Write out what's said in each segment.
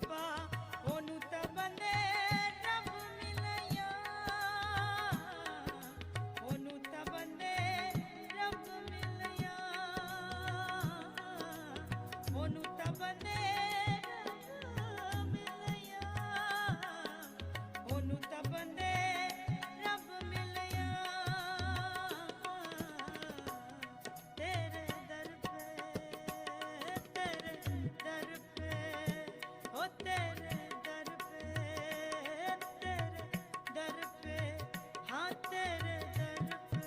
बाबा ओनू ता बंदे रब मिलया ओनू ता बंदे रब मिलया ओनू ता बंदे रब मिलया ओनू ता बंदे रब मिलया तेरे दर पे ओ तेरे दर पे हाँ तेरे दर पे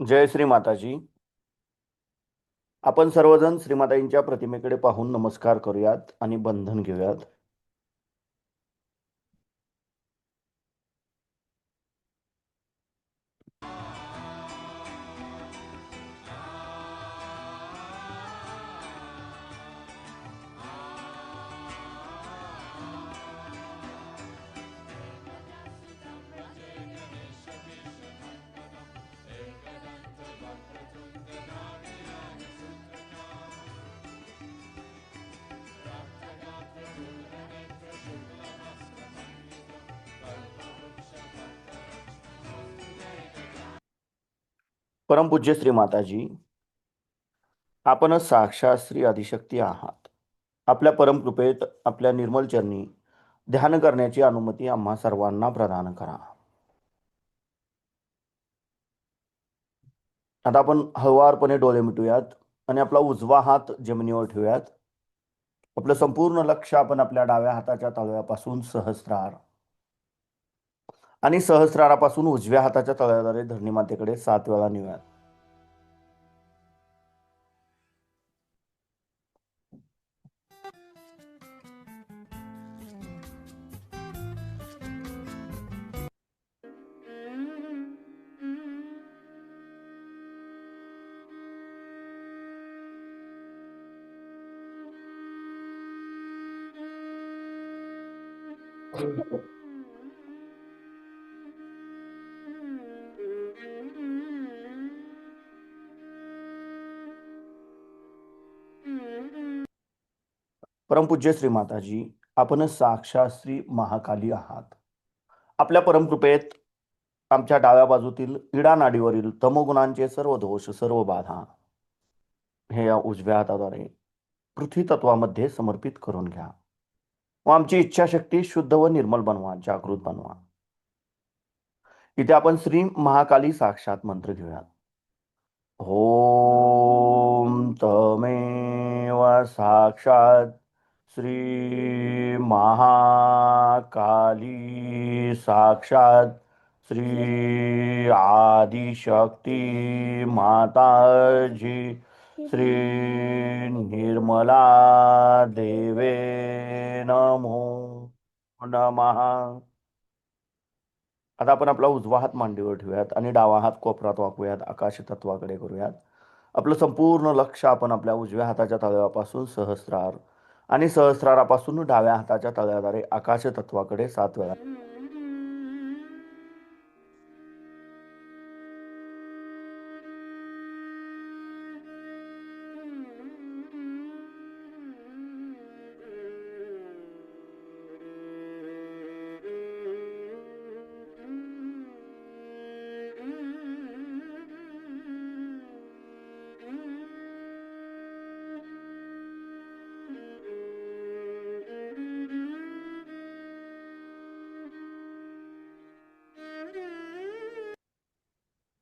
जय श्री माताजी. आपण सर्वजण श्रीमाताईंच्या प्रतिमेकडे पाहून नमस्कार करूयात आणि बंधन घेऊयात. परमपूज्य श्री माताजी, आपणच साक्षात श्री आदिशक्ती आहात. आपल्या परमकृपेत आपल्या निर्मल चरणी ध्यान करण्याची अनुमती आम्हा सर्वांना प्रदान करा. आता आपण हळुवारपणे डोळे मिटूयात आणि आपला उजवा हात जमिनीवर ठेवूयात. आपलं संपूर्ण लक्ष आपण आपल्या डाव्या हाताच्या तळव्यापासून सहस्रार आणि सहस्रारापासून उजव्या हाताच्या तळव्याद्वारे धरणी मातेकडे 7 वेळा नेऊयात. परमपूज्य श्री माताजी, आपण साक्षात श्री महाकाली आहात. आपल्या परमकृपेत आमच्या डाव्या बाजूतील इडा नाडीवरील तमोगुणांचे सर्व दोष, सर्व बाधा हे या उजव्या हाताद्वारे पृथ्वी तत्वामध्ये समर्पित करून घ्या व आमची इच्छाशक्ती शुद्ध व निर्मल बनवा, जागृत बनवा. इथे आपण श्री महाकाली साक्षात मंत्र घेऊया. ओम तमेव साक्षात श्री महाकाली साक्षात श्री आदिशक्ती माताजी श्री निर्मला देवे नमो नमः. आता आपण आपला उजवा हात मांडीवर ठेवूयात आणि डावा हात कोपरात वाकूयात, आकाश तत्वाकडे करूयात. आपलं संपूर्ण लक्ष आपण आपल्या उजव्या हाताच्या तळव्यापासून सहस्रार आणि सहस्रारापासून डाव्या हाताच्या तळव्याद्वारे आकाश तत्वाकडे 7 वेळा.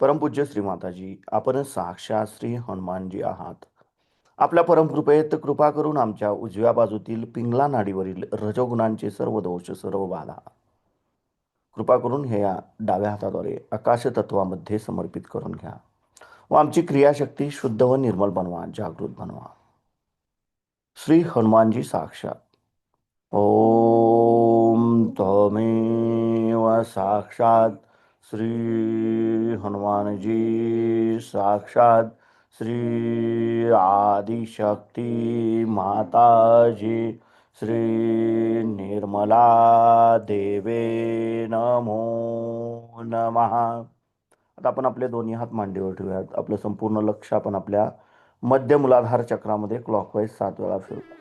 परमपूज्य श्री माताजी, आपण साक्षात श्री हनुमानजी आहात. आपल्या परमकृपेत कृपा करून आमच्या उजव्या बाजूतील पिंगला नाडीवरील रजोगुणांचे सर्व दोष, सर्व बाधा कृपा करून हे या डाव्या हाताद्वारे आकाश तत्वामध्ये समर्पित करून घ्या व आमची क्रियाशक्ती शुद्ध व निर्मल बनवा, जागृत बनवा. श्री हनुमानजी साक्षात. ओम तमेव साक्षात श्री हनुमानजी साक्षात श्री आदिशक्ती माताजी श्री निर्मला देवे नमो नमः. आता आपण आपले दोन्ही हात मांडीवर ठेवूयात. आपलं संपूर्ण लक्ष आपण आपल्या मध्य मूलाधार चक्रामध्ये क्लॉकवाईज 7 वेळा फिरवू.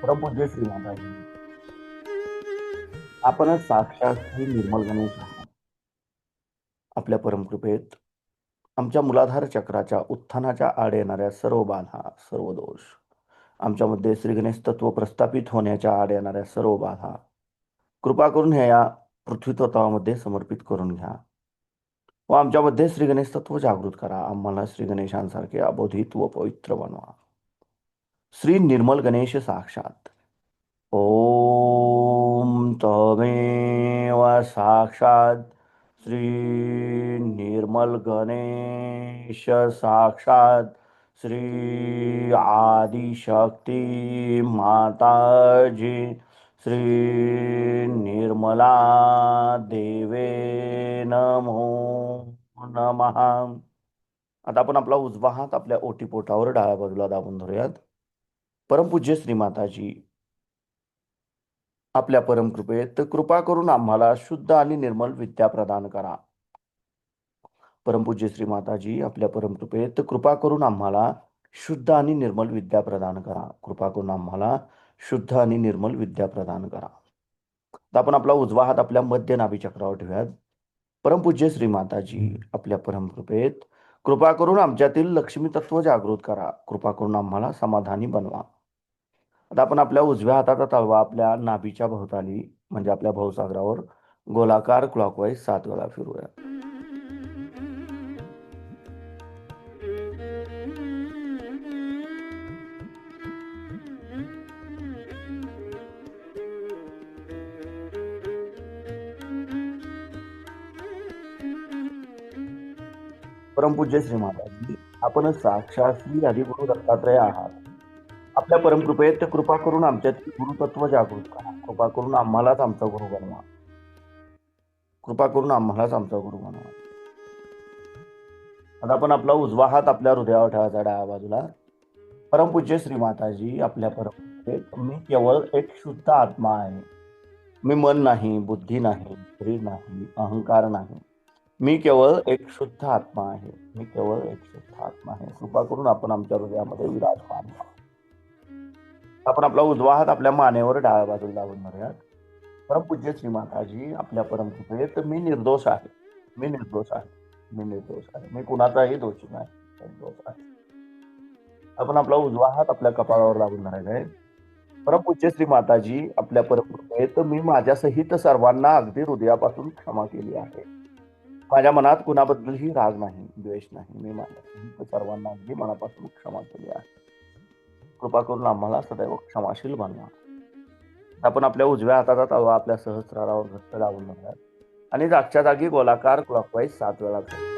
परमपूज्य श्री माताजी, आपणच साक्षात श्री निर्मल गणेश आहात. आपल्या परमकृपेत आमच्या मूलाधार चक्राच्या उत्थानाच्या आड येणाऱ्या सर्व बाधा, सर्व दोष, आमच्यामध्ये श्री गणेश तत्व प्रस्थापित होण्याच्या आड येणाऱ्या सर्व बाधा कृपा करून हे या पृथ्वी तत्वामध्ये समर्पित करून घ्या व आमच्यामध्ये श्री गणेश तत्व जागृत करा. आम्हाला श्री गणेशांसारखे अबोधित व पवित्र बनवा. श्री निर्मल गणेश साक्षात. ओम तमेव साक्षात श्री निर्मल गणेश साक्षात श्री आदिशक्ती माताजी श्री निर्मला देवे नमो नमः. आता आपण आपला उजवा हात आपल्या ओटीपोटावर डाव्या बाजूला दाबून धरूयात. परमपूज्य श्री माताजी, आपल्या परमकृपेत कृपा करून आम्हाला शुद्ध आणि निर्मल विद्या प्रदान करा. परमपूज्य श्री माताजी, आपल्या परमकृपेत कृपा करून आम्हाला शुद्ध आणि निर्मल विद्या प्रदान करा. कृपा करून आम्हाला शुद्ध आणि निर्मल विद्या प्रदान करा. तर आपण आपला उजवा हात आपल्या मध्य नाभी चक्रावर ठेवूयात. परमपूज्य श्री माताजी, आपल्या परमकृपेत कृपा करून आमच्यातील लक्ष्मी तत्व जागृत करा. कृपा करून आम्हाला समाधानी बनवा. आता आपण आपल्या उजव्या हाताचा तळवा आपल्या नाभीच्या भोवताली म्हणजे आपल्या भवसागरावर गोलाकार क्लॉकवाईज 7 वेळा फिरवूया. परमपूज्य श्री माताजी, आपण साक्षात श्री हरिगुरु दत्तात्रय आहात. आपल्या परमकृपेत कृपा करून आमच्यातील गुरुतत्व जागृत करा. कृपा करून आम्हालाच आमचा गुरु बनवा. कृपा करून आम्हालाच आमचा गुरु बनवा. आता आपण आपला उजवा हात आपल्या हृदयावर ठेवायचा डाव्या बाजूला. परमपूज्य श्री माताजी, आपल्या परमकृपेत मी केवळ एक शुद्ध आत्मा आहे. मी मन नाही, बुद्धी नाही, शरीर नाही, अहंकार नाही. मी केवळ एक शुद्ध आत्मा आहे. मी केवळ एक शुद्ध आत्मा आहे. कृपा करून आपण आमच्या हृदयामध्ये विराजमान व्हा. आपण आपला उजवा हात आपल्या मानेवर डाव्या बाजूला लावून धरूयात. परमपूज्य श्री माताजी, आपल्या परमकृपेत मी निर्दोष आहे. मी निर्दोष आहे. मी निर्दोष आहे. मी कुणाचाही दोषी नाही. निर्दोष आहे. आपण आपला उजवा हात आपल्या कपाळावर लावून धरायचा आहे. परमपूज्य श्री माताजी, आपल्या परमकृपेत मी माझ्यासहित सर्वांना अगदी हृदयापासून क्षमा केली आहे. माझ्या मनात कुणाबद्दलही राग नाही, द्वेष नाही. मी माझ्यासहित सर्वांना अगदी मनापासून क्षमा केली आहे. कृपा करून आम्हाला सदैव क्षमाशील बनवा. आपण आपल्या उजव्या हाताचा तळवा आपल्या सहस्रारावर घट्ट लावून धरूयात आणि जागच्या जागी गोलाकार क्लॉकवाईज 7 वेळा फिरवूया.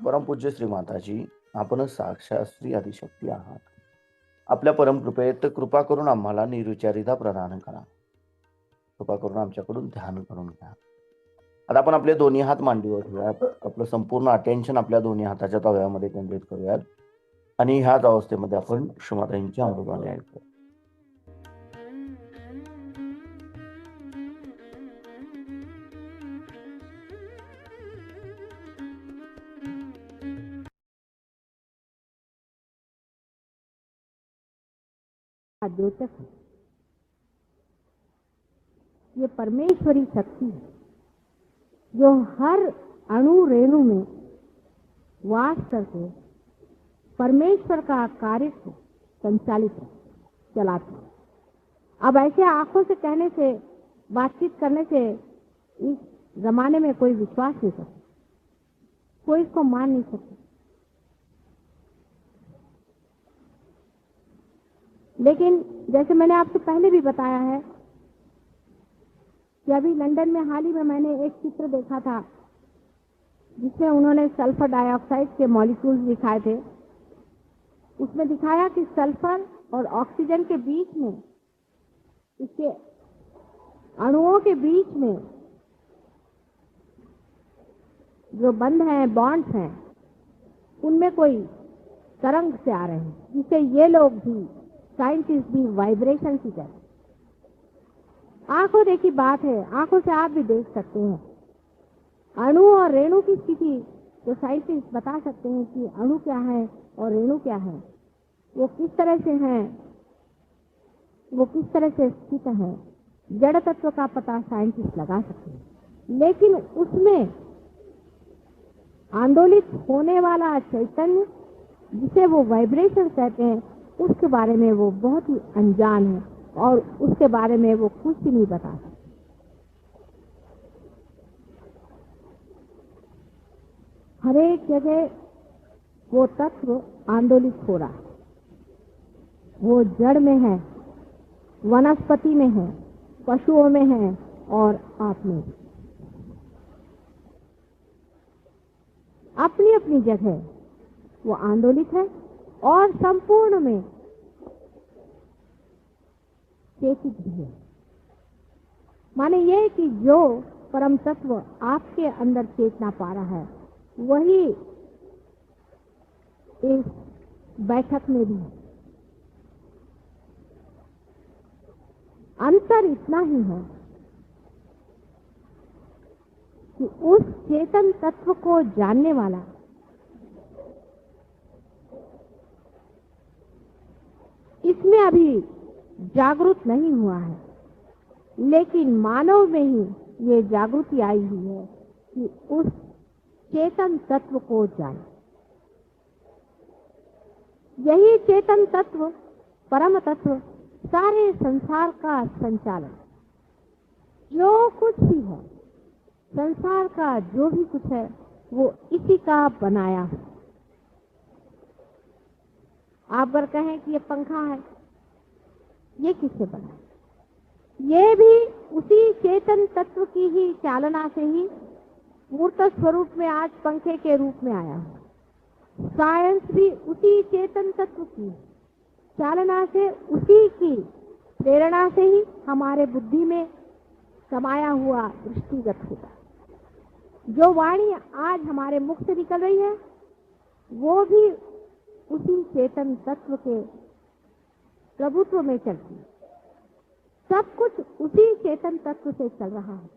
परमपूज्य श्री माताजी, आपण साक्षात श्री आदिशक्ती आहात. आपल्या परमकृपेत कृपा करून आम्हाला निर्विचारिता प्रदान करा. कृपा करून आमच्याकडून ध्यान करून घ्या. आता आपण आपले दोन्ही हात मांडीवर ठेवूयात. आपलं संपूर्ण अटेन्शन आपल्या दोन्ही हाताच्या तळव्यामध्ये केंद्रित करूयात आणि ह्याच अवस्थेमध्ये आपण श्रीमातांची अमृतवाणी ऐकूया. द्योतक है। ये परमेश्वरी शक्ति है जो हर अणु रेणु में वास करके परमेश्वर का कार्य को संचालित है, चलाती है। अब ऐसे आंखों से कहने से, बातचीत करने से इस जमाने में कोई विश्वास नहीं करता, कोई इसको मान नहीं सकता। लेकिन जैसे मैंने आपसे पहले भी बताया है कि अभी लंदन में हाल ही में मैंने एक चित्र देखा था जिसमें उन्होंने सल्फर डाइऑक्साइड के मॉलिक्यूल्स दिखाए थे। उसमें दिखाया कि सल्फर और ऑक्सीजन के बीच में, इसके अणुओं के बीच में जो बंध हैं, बॉन्ड्स हैं, उनमें कोई तरंग से आ रहे हैं, जिससे ये लोग भी, साइंटिस्ट भी, वाइब्रेशन की तरह। आंखों देखी बात है, आंखों से आप भी देख सकते हैं अणु और रेणु की स्थिति जो साइंटिस्ट बता सकते हैं कि अणु क्या है और रेणु क्या है, वो किस तरह से हैं, वो किस तरह से स्थित है, जड़ तत्व का पता साइंटिस्ट लगा सकते हैं, लेकिन उसमें आंदोलित होने वाला चैतन्य जिसे वो वाइब्रेशन कहते हैं, उसके बारे में वो बहुत ही अनजान है और उसके बारे में वो कुछ भी नहीं बता सकते। हर एक जगह वो तत्व आंदोलित हो रहा है, वो जड़ में है, वनस्पति में है, पशुओं में है और आप में। अपनी अपनी जगह वो आंदोलित है और संपूर्ण में चेतित भी है। माने ये कि जो परम तत्व आपके अंदर चेतना पा रहा है, वही इस बैठक में भी है। अंतर इतना ही है कि उस चेतन तत्व को जानने वाला इसमें अभी जागरूक नहीं हुआ है, लेकिन मानव में ही ये जागृति आई हुई है कि उस चेतन तत्व को जाने। यही चेतन तत्व, परम तत्व, सारे संसार का संचालन, जो कुछ भी है, संसार का जो भी कुछ है, वो इसी का बनाया है। आप अगर कहें कि ये पंखा है, ये किससे बना है? ये भी उसी चेतन तत्व की ही चालना से ही मूर्त स्वरूप में आज पंखे के रूप में आया है। साइंस भी उसी चेतन तत्व की चालना से, उसी की प्रेरणा से ही हमारे बुद्धि में समाया हुआ दृष्टिगत होता है। जो वाणी आज हमारे मुख से निकल रही है, वो भी उसी चेतन तत्व के प्रभुत्व में चलती है। सब कुछ उसी चेतन तत्व से चल रहा है।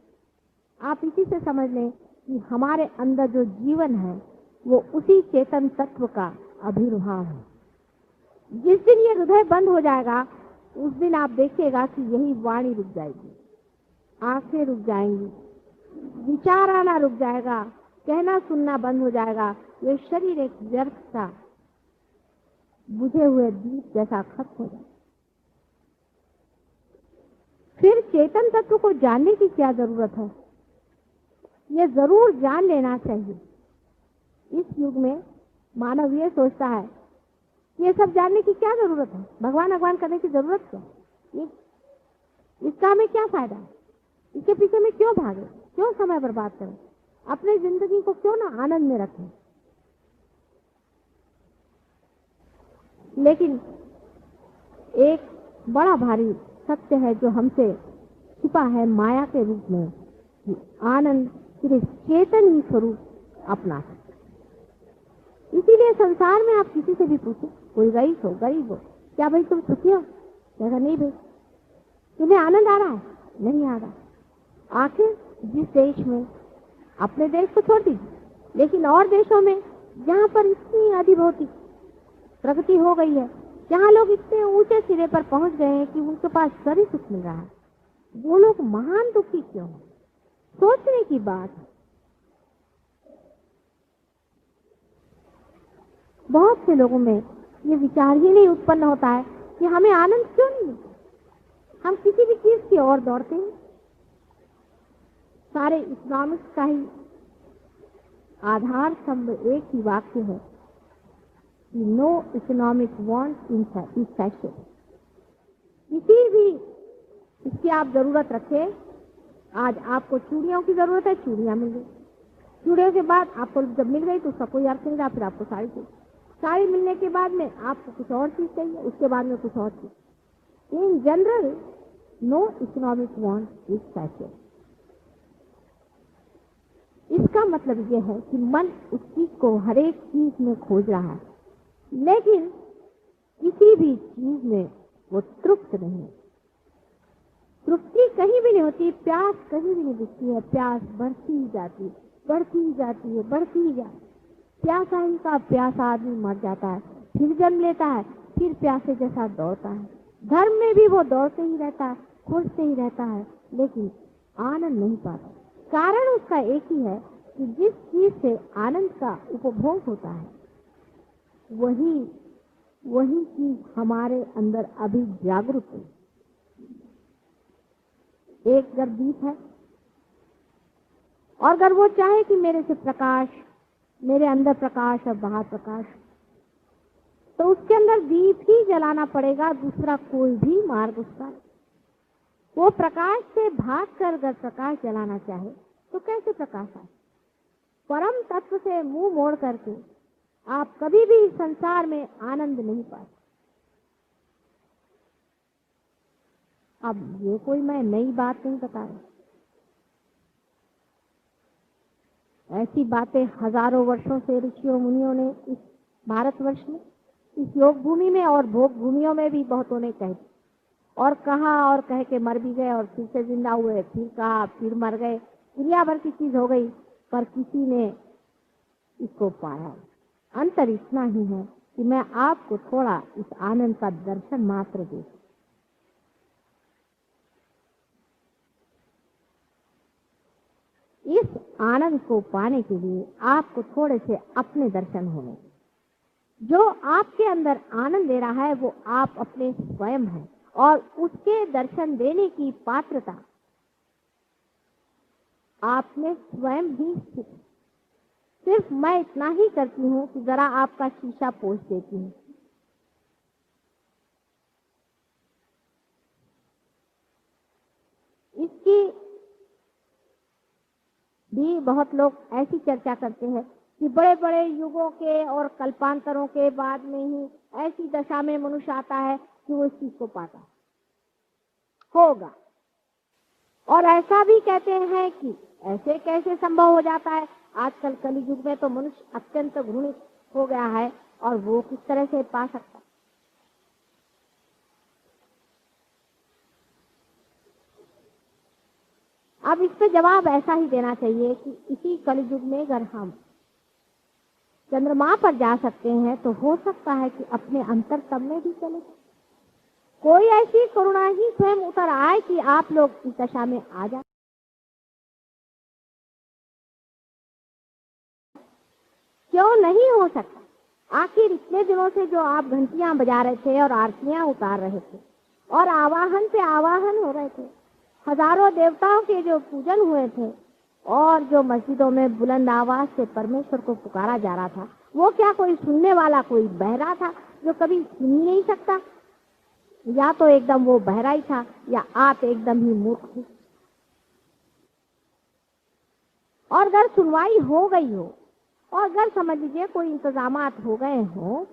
आप इसी से समझ लें कि हमारे अंदर जो जीवन है, वो उसी चेतन तत्व का आविर्भाव है। जिस दिन ये हृदय बंद हो जाएगा, उस दिन आप देखिएगा कि यही वाणी रुक जाएगी, आंखें रुक जाएंगी, विचार आना रुक जाएगा, कहना सुनना बंद हो जाएगा। ये शरीर एक व्यर्थ सा बुझे हुए दीप जैसा खत्म हो जाएगा। फिर चेतन तत्व को जानने की क्या जरूरत है? ये जरूर जान लेना चाहिए। इस युग में मानव ये सोचता है ये सब जानने की क्या जरूरत है, भगवान भगवान करने की जरूरत क्या, ये इसका हमें क्या फायदा है, इसके पीछे में क्यों भागे, क्यों समय बर्बाद करें, अपनी जिंदगी को क्यों ना आनंद में रखें। लेकिन एक बड़ा भारी सत्य है जो हमसे छिपा है माया के रूप में, कि आनंद सिर्फ चेतन ही स्वरूप अपना सकते। इसीलिए संसार में आप किसी से भी पूछो, कोई रईस हो, गरीब हो, क्या भाई तुम सुखी हो? कहेगा नहीं भाई। तुम्हें आनंद आ रहा है? नहीं आ रहा। आखिर जिस देश में, अपने देश को छोड़ दीजिए, लेकिन और देशों में जहाँ पर इतनी अधिभौतिक प्रगति हो गई है, जहाँ लोग इतने ऊंचे सिरे पर पहुंच गए हैं कि उनके पास सारी सुख मिल रहा है, वो लोग महान दुखी क्यों हैं? सोचने की बात है। बहुत से लोगों में ये विचार ही नहीं उत्पन्न होता है कि हमें आनंद क्यों नहीं मिलता। हम किसी भी चीज की ओर दौड़ते हैं। सारे इकोनॉमिक्स का ही आधार स्तंभ एक ही वाक्य है कि no economic want in fashion. किसी भी इसकी आप जरूरत रखें। आज आपको चूड़ियों की जरूरत है, चूड़ियां मिल गई। चूड़ियों के बाद आपको जब मिल गई तो उसका कोई अर्थ नहीं रहा, फिर आपको साड़ी चाहिए। साड़ी मिलने के बाद में आपको कुछ और चीज चाहिए, उसके बाद में कुछ और चीज। In general no economic want is fashion. इसका मतलब यह है कि मन उस चीज को हर एक चीज में खोज रहा है, लेकिन किसी भी चीज में वो तृप्त नहीं है। तृप्ति कहीं भी नहीं होती, प्यास कहीं भी नहीं दिखती है, प्यास बढ़ती ही जाती है। बढ़ती ही जाती है, बढ़ती ही जाती है। प्यासा ही का प्यासा आदमी मर जाता है, फिर जन्म लेता है, फिर प्यासे जैसा दौड़ता है। धर्म में भी वो दौड़ते ही रहता है, खोजते ही रहता है, लेकिन आनंद नहीं पाता। कारण उसका एक ही है कि जिस चीज से आनंद का उपभोग होता है वही चीज हमारे अंदर अभी जागरूक है। एक अगर दीप है और अगर वो चाहे कि मेरे से प्रकाश, मेरे अंदर प्रकाश और बाहर प्रकाश, तो उसके अंदर दीप ही जलाना पड़ेगा, दूसरा कोई भी मार्ग उसका नहीं। वो प्रकाश से भाग कर अगर प्रकाश जलाना चाहे तो कैसे प्रकाश आए? परम तत्व से मुंह मोड़ करके आप कभी भी इस संसार में आनंद नहीं पाए। अब ये कोई मैं नई बात नहीं बता रही, ऐसी बातें हजारों वर्षों से ऋषियों मुनियों ने इस भारतवर्ष में, इस योग भूमि में और भोग भूमियों में भी बहुतों ने कही और कहा और कह के मर भी गए और फिर से जिंदा हुए, फिर कहा, फिर मर गए, दुनिया भर की चीज हो गई, पर किसी ने इसको पाया। अंतर इतना ही है कि मैं आपको थोड़ा इस आनंद का दर्शन मात्र दे। इस आनंद को पाने के लिए आपको थोड़े से अपने दर्शन होने। जो आपके अंदर आनंद दे रहा है वो आप अपने स्वयं हैं और उसके दर्शन देने की पात्रता आपने स्वयं ही सीखी। सिर्फ मैं इतना ही करती हूँ कि जरा आपका शीशा पोंछ देती हूँ। इसकी भी बहुत लोग ऐसी चर्चा करते हैं कि बड़े बड़े युगों के और कल्पांतरों के बाद में ही ऐसी दशा में मनुष्य आता है कि वो इस चीज को पाता होगा। और ऐसा भी कहते हैं कि ऐसे कैसे संभव हो जाता है। आजकल कलि युग में तो मनुष्य अत्यंत घृणित हो गया है और वो किस तरह से पा सकता। अब इस पे जवाब ऐसा ही देना चाहिए कि इसी कलयुग में अगर हम चंद्रमा पर जा सकते हैं तो हो सकता है कि अपने अंतरतम में भी चले। कोई ऐसी करुणा ही स्वयं उतर आए कि आप लोग इस दशा में आ जाए। क्यों नहीं हो सकता? आखिर इतने दिनों से जो आप घंटियां बजा रहे थे और आरतियां उतार रहे थे और आवाहन पे आवाहन हो रहे थे, हजारों देवताओं के जो पूजन हुए थे और जो मस्जिदों में बुलंद आवाज से परमेश्वर को पुकारा जा रहा था, वो क्या कोई सुनने वाला कोई बहरा था जो कभी सुन ही नहीं सकता? या तो एकदम वो बहरा ही था या आप एकदम ही मूर्ख थे। और अगर सुनवाई हो गई हो और अगर समझ लीजिए कोई इंतजामात हो गए हो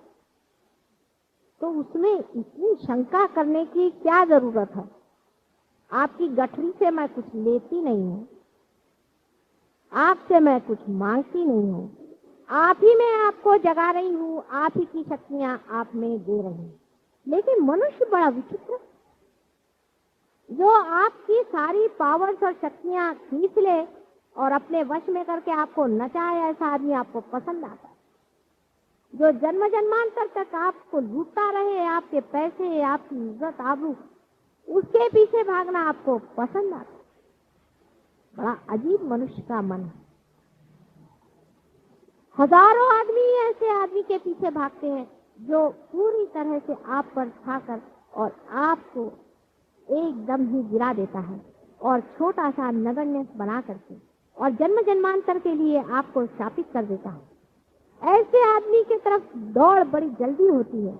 तो उसमें इतनी शंका करने की क्या जरूरत है? आपकी गठरी से मैं कुछ लेती नहीं हूं, आपसे मैं कुछ मांगती नहीं हूं, आप ही मैं आपको जगा रही हूं, आप ही की शक्तियां आप में दे रही हूं। लेकिन मनुष्य बड़ा विचित्र, जो आपकी सारी पावर्स और शक्तियां खींच ले और अपने वश में करके आपको नचाए, ऐसा आदमी आपको पसंद आता है। जो जन्म जन्मांतर तक आपको लूटता रहे, आपके पैसे, आपकी इज्जत आबरू, उसके पीछे भागना आपको पसंद आता है। बड़ा अजीब मनुष्य का मन है। हजारों आदमी ऐसे आदमी के पीछे भागते हैं जो पूरी तरह से आप पर छाकर और आपको एकदम ही गिरा देता है और छोटा सा नगण्य बना करके और जन्म जन्मांतर के लिए आपको शापित कर देता है। ऐसे आदमी की तरफ दौड़ बड़ी जल्दी होती है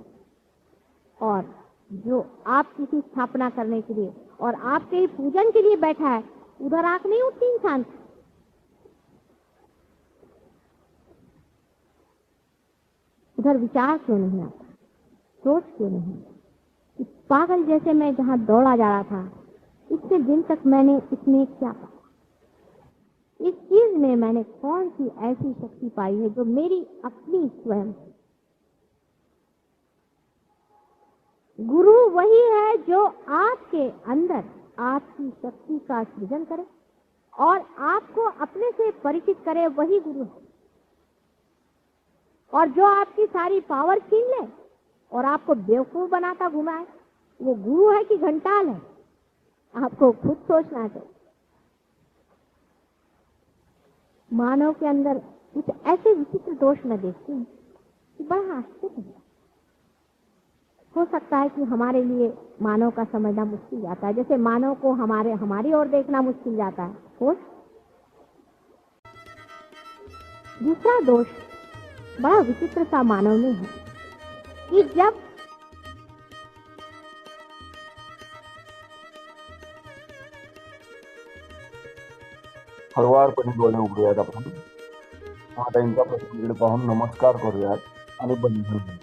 और जो आपकी की स्थापना करने के लिए और आपके ही पूजन के लिए बैठा है, उधर आंख नहीं उठती इंसान। उधर विचार क्यों नहीं आता, सोच क्यों नहीं? इस पागल जैसे मैं जहां दौड़ा जा रहा था, इतने दिन तक मैंने इसमें क्या पाया? इस चीज में मैंने कौन सी ऐसी शक्ति पाई है जो मेरी अपनी स्वयं? गुरु वही है जो आपके अंदर आपकी शक्ति का सृजन करे और आपको अपने से परिचित करे वही गुरु है। और जो आपकी सारी पावर छीन ले और आपको बेवकूफ बनाता घुमाए, वो गुरु है कि घंटाल है, आपको खुद सोचना चाहिए। मानव के अंदर कुछ ऐसे विचित्र दोष मैं देखती हूँ कि बड़ा आश्चर्य है। हो सकता है कि हमारे लिए मानव का समझना मुश्किल जाता है, जैसे मानव को हमारी ओर देखना मुश्किल जाता है। हो दूसरा दोष बड़ा विचित्र सा मानव में है कि जब हळुवारपणे डोळे उघडूयात आपण. महाराजांच्या प्रतिमेकडे पाहून नमस्कार करूयात आणि बंधन घेऊया.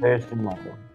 जय श्री महाराज.